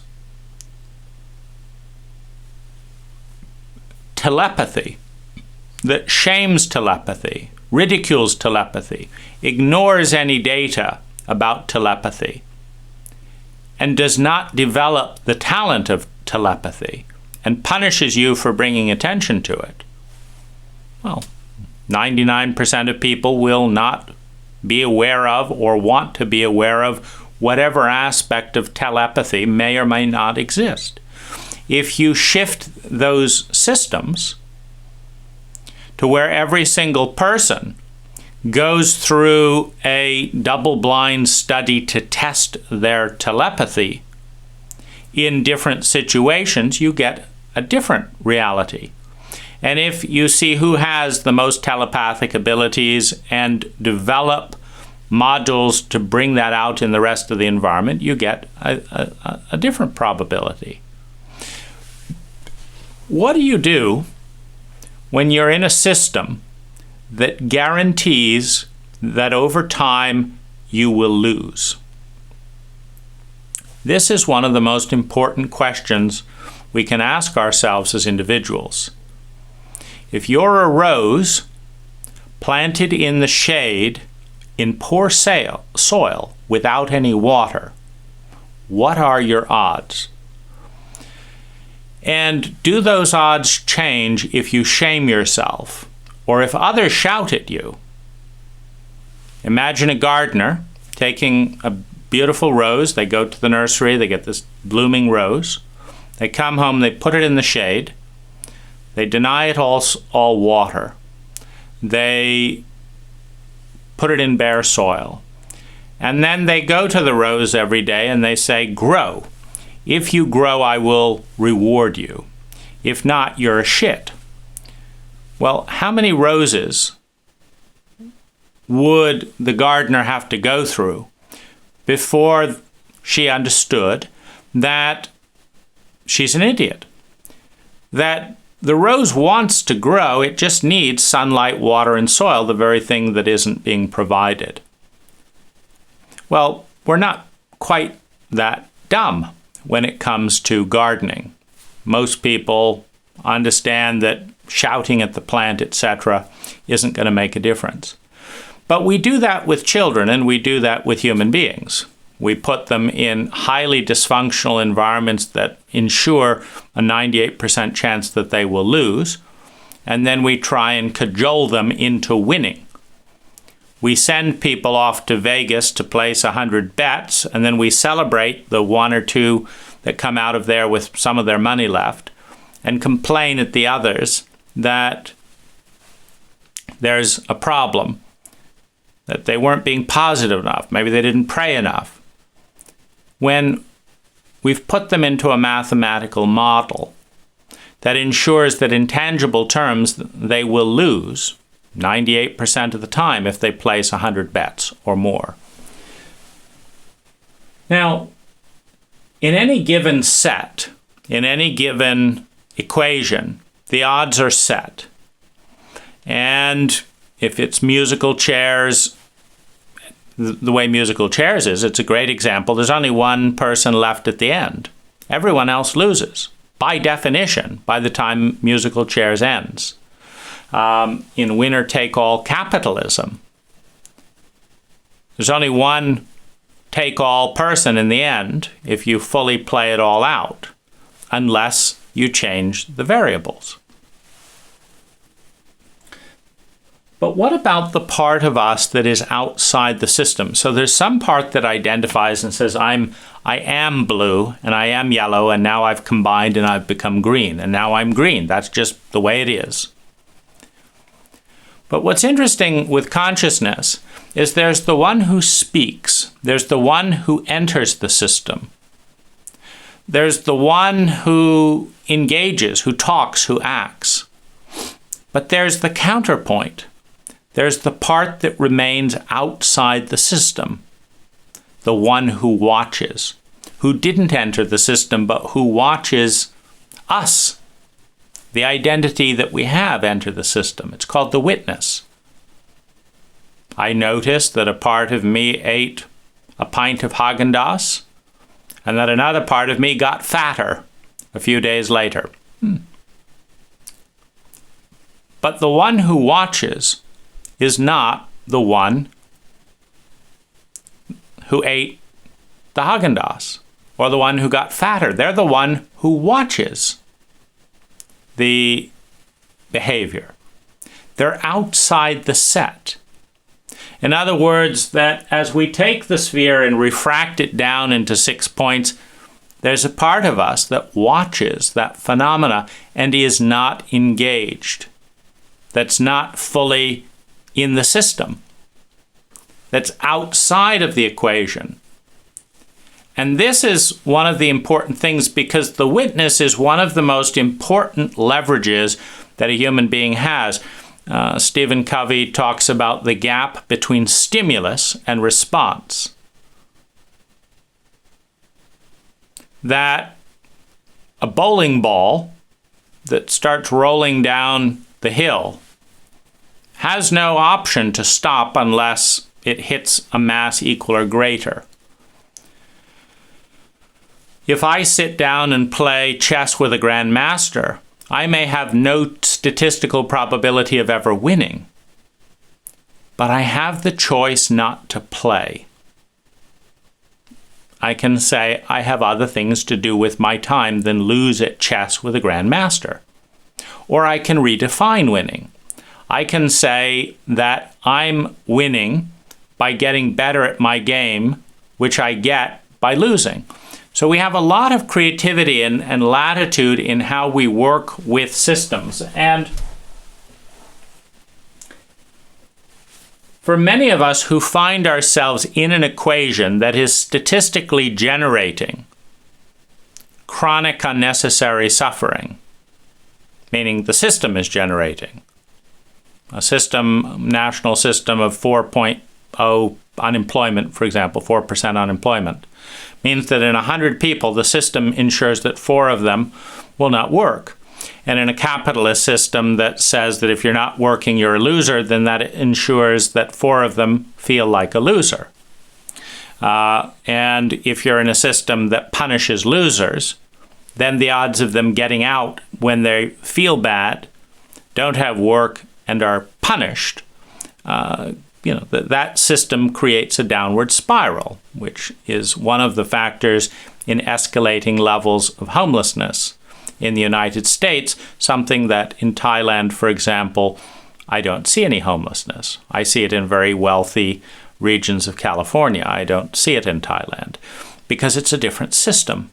telepathy, that shames telepathy, ridicules telepathy, ignores any data about telepathy, and does not develop the talent of telepathy, and punishes you for bringing attention to it, well, 99% of people will not be aware of or want to be aware of whatever aspect of telepathy may or may not exist. If you shift those systems to where every single person goes through a double-blind study to test their telepathy in different situations, you get a different reality. And if you see who has the most telepathic abilities and develop modules to bring that out in the rest of the environment, you get a different probability. What do you do when you're in a system that guarantees that over time you will lose? This is one of the most important questions we can ask ourselves as individuals. If you're a rose planted in the shade in poor soil without any water, what are your odds? And do those odds change if you shame yourself or if others shout at you? Imagine a gardener taking a beautiful rose. They go to the nursery, they get this blooming rose. They come home, they put it in the shade. They deny it all water. They put it in bare soil. And then they go to the rose every day and they say, grow. If you grow, I will reward you. If not, you're a shit. Well, how many roses would the gardener have to go through before she understood that she's an idiot? That the rose wants to grow, it just needs sunlight, water, and soil, the very thing that isn't being provided. Well, we're not quite that dumb when it comes to gardening. Most people understand that shouting at the plant, etc., isn't going to make a difference. But we do that with children, and we do that with human beings. We put them in highly dysfunctional environments that ensure a 98% chance that they will lose, and then we try and cajole them into winning. We send people off to Vegas to place 100 bets, and then we celebrate the 1 or 2 that come out of there with some of their money left, and complain at the others that there's a problem, that they weren't being positive enough, maybe they didn't pray enough. When we've put them into a mathematical model that ensures that in tangible terms they will lose 98% of the time if they place 100 bets or more. Now, in any given set, in any given equation, the odds are set. And if it's musical chairs, the way musical chairs is, it's a great example. There's only one person left at the end. Everyone else loses, by definition, by the time musical chairs ends. In winner-take-all capitalism, there's only one take-all person in the end if you fully play it all out, unless you change the variables. But what about the part of us that is outside the system? So there's some part that identifies and says, I am blue and I am yellow, and now I've combined and I've become green, and now I'm green. That's just the way it is. But what's interesting with consciousness is there's the one who speaks. There's the one who enters the system. There's the one who engages, who talks, who acts. But there's the counterpoint. There's the part that remains outside the system. The one who watches, who didn't enter the system, but who watches us, the identity that we have, enter the system. It's called the witness. I noticed that a part of me ate a pint of Haagen-Dazs, and that another part of me got fatter a few days later. But the one who watches is not the one who ate the Haagen-Dazs or the one who got fatter. They're the one who watches the behavior. They're outside the set. In other words, that as we take the sphere and refract it down into 6 points, there's a part of us that watches that phenomena and is not engaged. That's not fully in the system. That's outside of the equation. And this is one of the important things, because the witness is one of the most important leverages that a human being has. Stephen Covey talks about the gap between stimulus and response. That a bowling ball that starts rolling down the hill has no option to stop unless it hits a mass equal or greater. If I sit down and play chess with a grandmaster, I may have no statistical probability of ever winning, but I have the choice not to play. I can say I have other things to do with my time than lose at chess with a grandmaster. Or I can redefine winning. I can say that I'm winning by getting better at my game, which I get by losing. So we have a lot of creativity and latitude in how we work with systems. And for many of us who find ourselves in an equation that is statistically generating chronic unnecessary suffering, meaning the system is generating a national system of 4.0 unemployment, for example, 4% unemployment, means that in 100 people, the system ensures that 4 of them will not work. And in a capitalist system that says that if you're not working, you're a loser, then that ensures that 4 of them feel like a loser. And if you're in a system that punishes losers, then the odds of them getting out when they feel bad, don't have work, and are punished, that system creates a downward spiral, which is one of the factors in escalating levels of homelessness in the United States, something that in Thailand, for example, I don't see any homelessness. I see it in very wealthy regions of California. I don't see it in Thailand because it's a different system.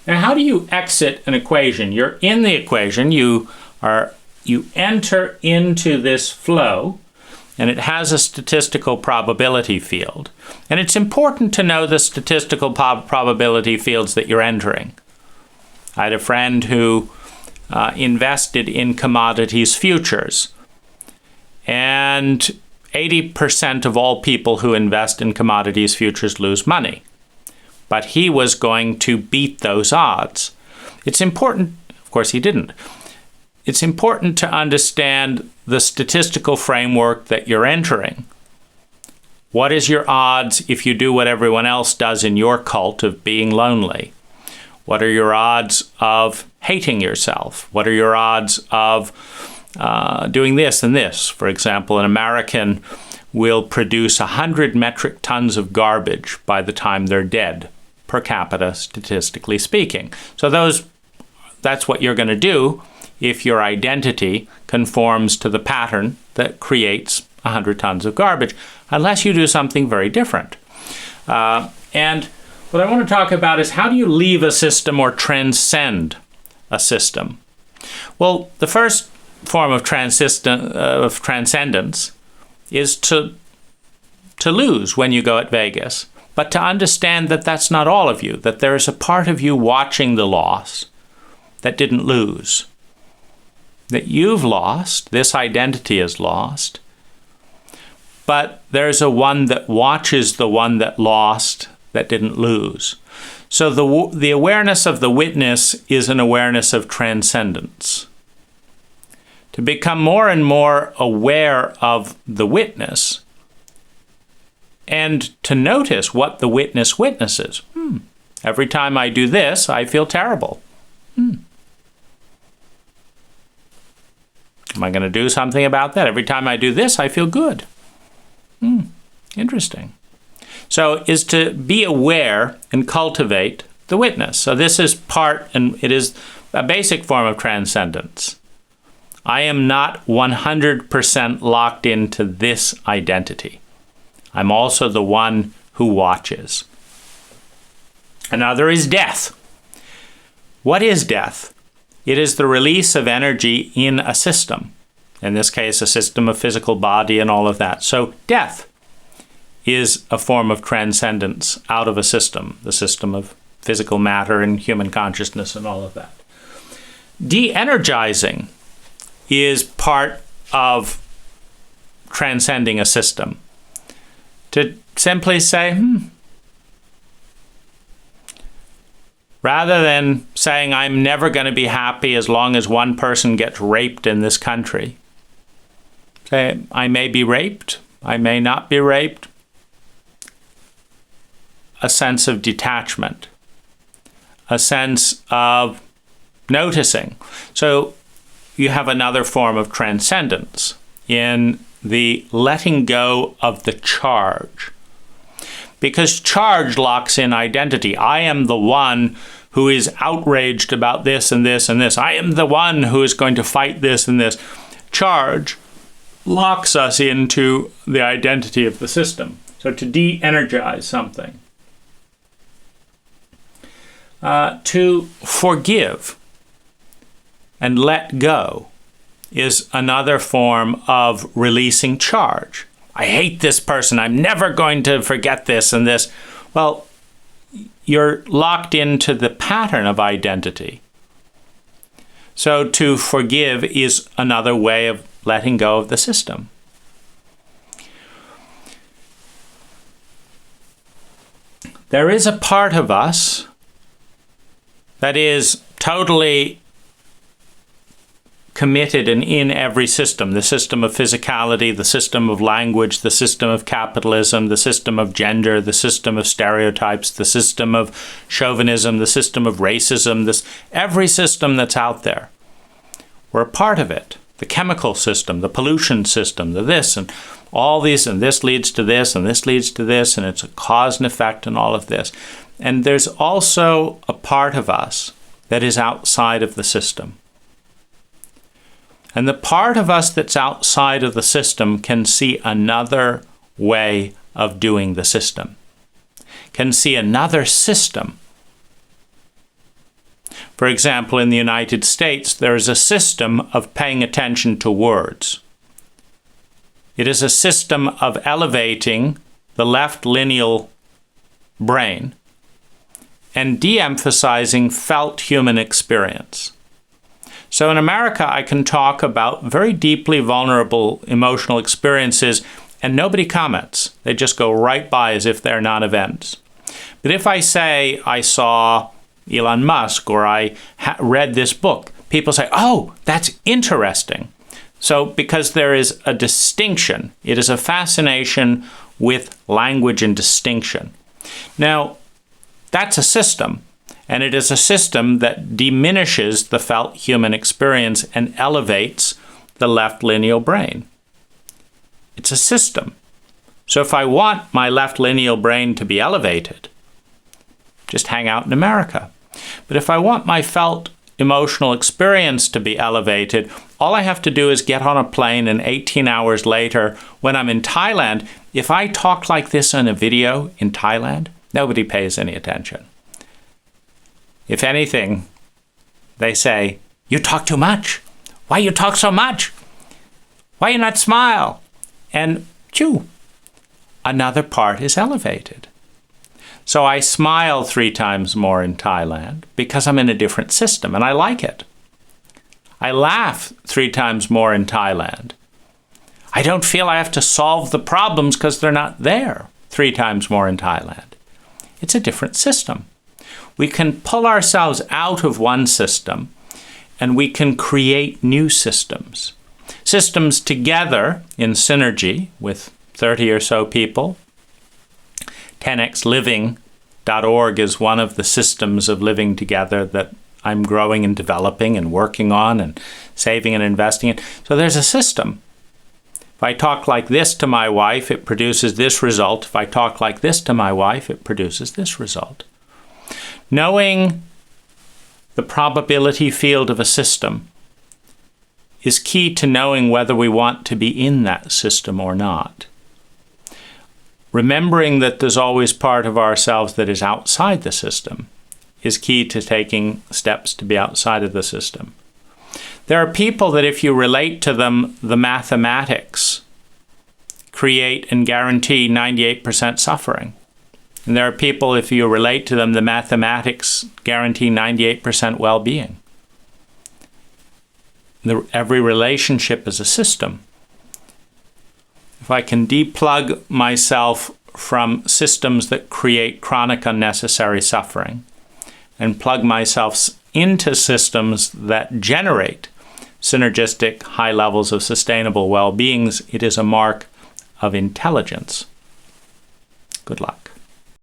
Now, how do you exit an equation? You're in the equation. You enter into this flow, and it has a statistical probability field. And it's important to know the statistical probability fields that you're entering. I had a friend who invested in commodities futures, and 80% of all people who invest in commodities futures lose money. But he was going to beat those odds. It's important, of course he didn't. It's important to understand the statistical framework that you're entering. What is your odds if you do what everyone else does in your cult of being lonely? What are your odds of hating yourself? What are your odds of doing this and this? For example, an American will produce 100 metric tons of garbage by the time they're dead, per capita, statistically speaking. So that's what you're going to do if your identity conforms to the pattern that creates 100 tons of garbage, unless you do something very different. And what I want to talk about is, how do you leave a system or transcend a system? Well, the first form of transcendence is to lose when you go at Vegas, but to understand that that's not all of you, that there is a part of you watching the loss that didn't lose. That you've lost, this identity is lost, but there's a one that watches the one that lost that didn't lose. So the awareness of the witness is an awareness of transcendence. To become more and more aware of the witness and to notice what the witness witnesses. Every time I do this, I feel terrible. Am I going to do something about that? Every time I do this, I feel good. Interesting. So is to be aware and cultivate the witness. So this is part, and it is a basic form of transcendence. I am not 100% locked into this identity. I'm also the one who watches. Another is death. What is death? It is the release of energy in a system. In this case, a system of physical body and all of that. So death is a form of transcendence out of a system, the system of physical matter and human consciousness and all of that. De-energizing is part of transcending a system. To simply say, rather than saying I'm never going to be happy as long as one person gets raped in this country, say I may be raped, I may not be raped. A sense of detachment, a sense of noticing. So you have another form of transcendence in the letting go of the charge. Because charge locks in identity. I am the one who is outraged about this and this and this. I am the one who is going to fight this and this. Charge locks us into the identity of the system. So to de-energize something. To forgive and let go is another form of releasing charge. I hate this person. I'm never going to forget this and this. Well, you're locked into the pattern of identity. So to forgive is another way of letting go of the system. There is a part of us that is totally committed and in every system. The system of physicality, the system of language, the system of capitalism, the system of gender, the system of stereotypes, the system of chauvinism, the system of racism, every system that's out there. We're a part of it. The chemical system, the pollution system, the this, and all these, and this leads to this, and this leads to this, and it's a cause and effect and all of this. And there's also a part of us that is outside of the system. And the part of us that's outside of the system can see another way of doing the system, can see another system. For example, in the United States, there is a system of paying attention to words. It is a system of elevating the left lineal brain and de-emphasizing felt human experience. So in America, I can talk about very deeply vulnerable emotional experiences and nobody comments. They just go right by as if they're non-events. But if I say I saw Elon Musk or I read this book, people say, oh, that's interesting. So because there is a distinction, it is a fascination with language and distinction. Now, that's a system. And it is a system that diminishes the felt human experience and elevates the left lineal brain. It's a system. So if I want my left lineal brain to be elevated, just hang out in America. But if I want my felt emotional experience to be elevated, all I have to do is get on a plane and 18 hours later, when I'm in Thailand, if I talk like this on a video in Thailand, nobody pays any attention. If anything, they say, you talk too much, Why you talk so much? Why you not smile? And another part is elevated. So I smile 3 times more in Thailand because I'm in a different system and I like it. I laugh 3 times more in Thailand. I don't feel I have to solve the problems because they're not there 3 times more in Thailand. It's a different system. We can pull ourselves out of one system and we can create new systems. Systems together in synergy with 30 or so people. 10xliving.org is one of the systems of living together that I'm growing and developing and working on and saving and investing in. So there's a system. If I talk like this to my wife, it produces this result. If I talk like this to my wife, it produces this result. Knowing the probability field of a system is key to knowing whether we want to be in that system or not. Remembering that there's always part of ourselves that is outside the system is key to taking steps to be outside of the system. There are people that if you relate to them, the mathematics create and guarantee 98% suffering. And there are people, if you relate to them, the mathematics guarantee 98% well-being. Every relationship is a system. If I can deplug myself from systems that create chronic unnecessary suffering and plug myself into systems that generate synergistic high levels of sustainable well-beings, it is a mark of intelligence. Good luck.